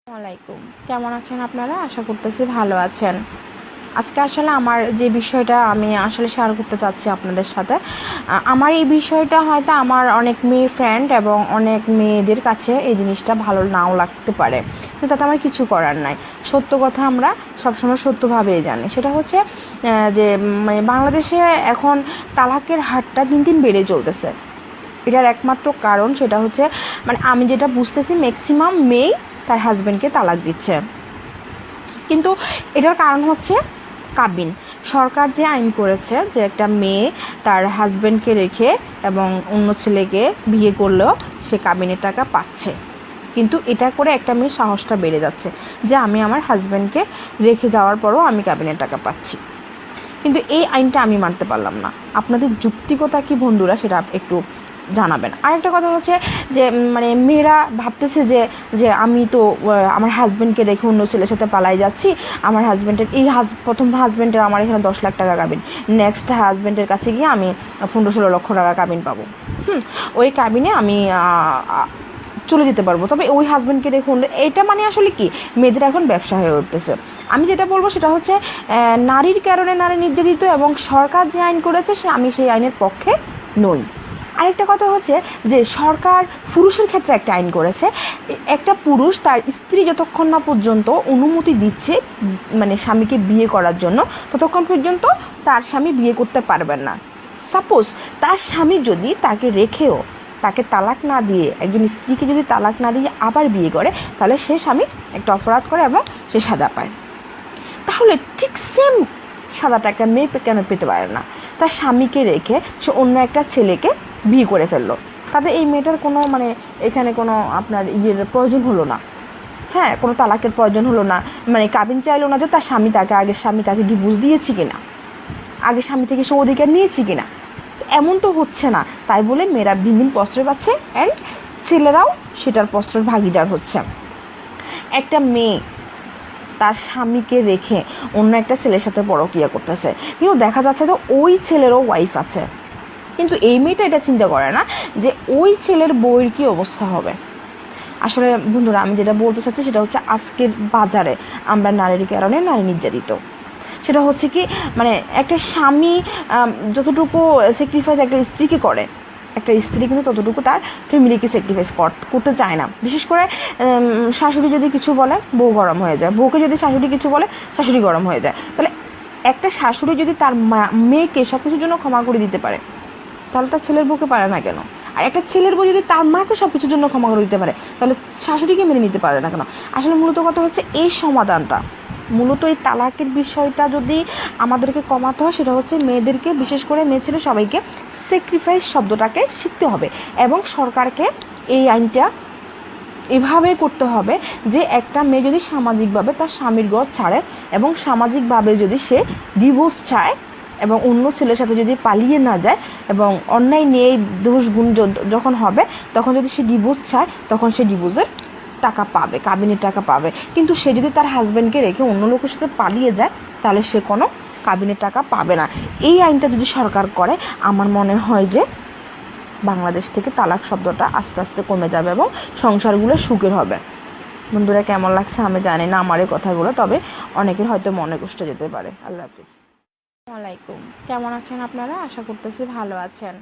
আসসালামাইকুম, কেমন আছেন আপনারা? আশা করতেছি ভালো আছেন। আজকে আসলে আমার যে বিষয়টা আমি আসলে শেয়ার করতে চাচ্ছি আপনাদের সাথে, আমার এই বিষয়টা হয়তো আমার অনেক মেয়ে ফ্রেন্ড এবং অনেক মেয়েদের কাছে এই জিনিসটা ভালো নাও লাগতে পারে, কিন্তু তাতে আমার কিছু করার নাই। সত্য কথা আমরা সবসময় সত্যভাবেই জানি। সেটা হচ্ছে যে মানে বাংলাদেশে এখন তালাকের হারটা দিন দিন বেড়ে চলতেছে। এটার একমাত্র কারণ সেটা হচ্ছে মানে আমি যেটা বুঝতেছি ম্যাক্সিমাম মেয়েই তার হাজব্যান্ডকে তালাক দিচ্ছে। কিন্তু এটার কারণ হচ্ছে কাবিন। সরকার যে আইন করেছে যে একটা মেয়ে তার হাজব্যান্ডকে রেখে এবং অন্য ছেলেকে বিয়ে করলেও সে কাবিনের টাকা পাচ্ছে। কিন্তু এটা করে একটা মেয়ের সাহসটা বেড়ে যাচ্ছে যে আমি আমার হাজব্যান্ডকে রেখে যাওয়ার পরও আমি কাবিনের টাকা পাচ্ছি। কিন্তু এই আইনটা আমি মানতে পারলাম না। আপনাদের যুক্তিকতা কি বন্ধুরা, সেটা একটু জানাবেন। আরেকটা কথা হচ্ছে যে মানে মেয়েরা ভাবতেছে যে যে আমি তো আমার হাজব্যান্ডকে রেখে অন্য ছেলের সাথে পালাই যাচ্ছি, আমার হাজব্যান্ডের প্রথম হাজব্যান্ডের আমার এখানে 10 লাখ টাকা কাবিন, নেক্সট হাজব্যান্ডের কাছে গিয়ে আমি 15-16 লক্ষ টাকা কাবিন পাবো। ওই কাবিনে আমি চলে যেতে পারবো, তবে ওই হাজব্যান্ডকে রেখে অন্য, এটা মানে আসলে কি মেয়েদের এখন ব্যবসা হয়ে উঠতেছে। আমি যেটা বলবো সেটা হচ্ছে নারীর কারণে নারী নির্যাতিত, এবং সরকার যে আইন করেছে আমি সেই আইনের পক্ষে নই। আরেকটা কথা হচ্ছে যে সরকার পুরুষের ক্ষেত্রে একটা আইন করেছে, একটা পুরুষ তার স্ত্রী যতক্ষণ না পর্যন্ত অনুমতি দিচ্ছে মানে স্বামীকে বিয়ে করার জন্য, ততক্ষণ পর্যন্ত তার স্বামী বিয়ে করতে পারবেন না। সাপোজ তার স্বামী যদি তাকে রেখেও তাকে তালাক না দিয়ে, একজন স্ত্রীকে যদি তালাক না দিয়ে আবার বিয়ে করে, তাহলে সে স্বামী একটা অপরাধ করে এবং সে সাজা পায়। তাহলে ঠিক সেম সাদাটা একটা মেয়ে কেন পেতে পারে না? তার স্বামীকে রেখে সে অন্য একটা ছেলেকে বিয়ে করে ফেললো, তাতে এই মেয়েটার কোনো মানে এখানে কোনো আপনার প্রয়োজন হলো না। হ্যাঁ, কোনো তালাকের প্রয়োজন হলো না, মানে কাবিন চাইলো না যে তার আগের স্বামী তাকে ডিভোর্স দিয়েছি কিনা, আগের স্বামী থেকে সে অধিকার নিয়েছি কিনা। এমন তো হচ্ছে না, তাই বলে মেয়েরা দিন দিন প্রশ্রয় পাচ্ছে অ্যান্ড ছেলেরাও সেটার প্রশ্রয়ের ভাগিদার হচ্ছে। একটা মেয়ে তার স্বামীকে রেখে অন্য একটা ছেলের সাথে পরকীয়া করতেছে, কিন্তু দেখা যাচ্ছে যে ওই ছেলেরও ওয়াইফ আছে, কিন্তু এই মেয়েটা এটা চিন্তা করে না যে ওই ছেলের বউয়ের কী অবস্থা হবে। আসলে বন্ধুরা, আমি যেটা বলতে চাচ্ছি সেটা হচ্ছে আজকের বাজারে আমরা নারীর কারণে নারী নির্যাতিত। সেটা হচ্ছে কি মানে একটা স্বামী যতটুকু স্যাক্রিফাইস একটা স্ত্রীকে করে, একটা স্ত্রী কিন্তু ততটুকু তার ফ্যামিলিকে স্যাক্রিফাইস করতে চায় না। বিশেষ করে শাশুড়ি যদি কিছু বলে বউ গরম হয়ে যায়, বউকে যদি শাশুড়ি কিছু বলে শাশুড়ি গরম হয়ে যায়। তাহলে একটা শাশুড়ি যদি তার মেয়েকে সব কিছুর জন্য ক্ষমা করে দিতে পারে, তাহলে তার ছেলের বউকে পারে না কেন? আর একটা ছেলের বউ যদি তার মাকে সব কিছুর জন্য ক্ষমা করে দিতে পারে, তাহলে শাশুড়িকে মেনে নিতে পারে না কেন? আসলে মূলত কথা হচ্ছে এই সমাধানটা, মূলত এই তালাকের বিষয়টা যদি আমাদেরকে কমাতে হয়, সেটা হচ্ছে মেয়েদেরকে, বিশেষ করে মেয়ে ছেলে সবাইকে স্যাক্রিফাইস শব্দটাকে শিখতে হবে, এবং সরকারকে এই আইনটা এভাবে করতে হবে যে একটা মেয়ে যদি সামাজিকভাবে তার স্বামীর ঘর ছাড়ে এবং সামাজিকভাবে যদি সে ডিভোর্স চায় এবং অন্য ছেলের সাথে যদি পালিয়ে না যায় এবং অন্যায় নিয়ে দোষ গুণ যখন হবে তখন যদি সে ডিভোর্স চায়, তখন সে ডিভোর্সের টাকা পাবে, কাবিনের টাকা পাবে। কিন্তু সে যদি তার হাজব্যান্ডকে রেখে অন্য লোকের সাথে পালিয়ে যায়, তাহলে সে কোনো কাবিনের টাকা পাবে না। এই আইনটা যদি সরকার করে, আমার মনে হয় যে বাংলাদেশ থেকে তালাক শব্দটা আস্তে আস্তে কমে যাবে এবং সংসারগুলো সুখের হবে। বন্ধুরা, কেমন লাগছে আমি জানি না আমার এই কথাগুলো, তবে অনেকের হয়তো মনে কষ্ট যেতে পারে। আল্লাহ হাফিজ। আসসালামাইকুম, কেমন আছেন আপনারা? আশা করতেছি ভালো আছেন।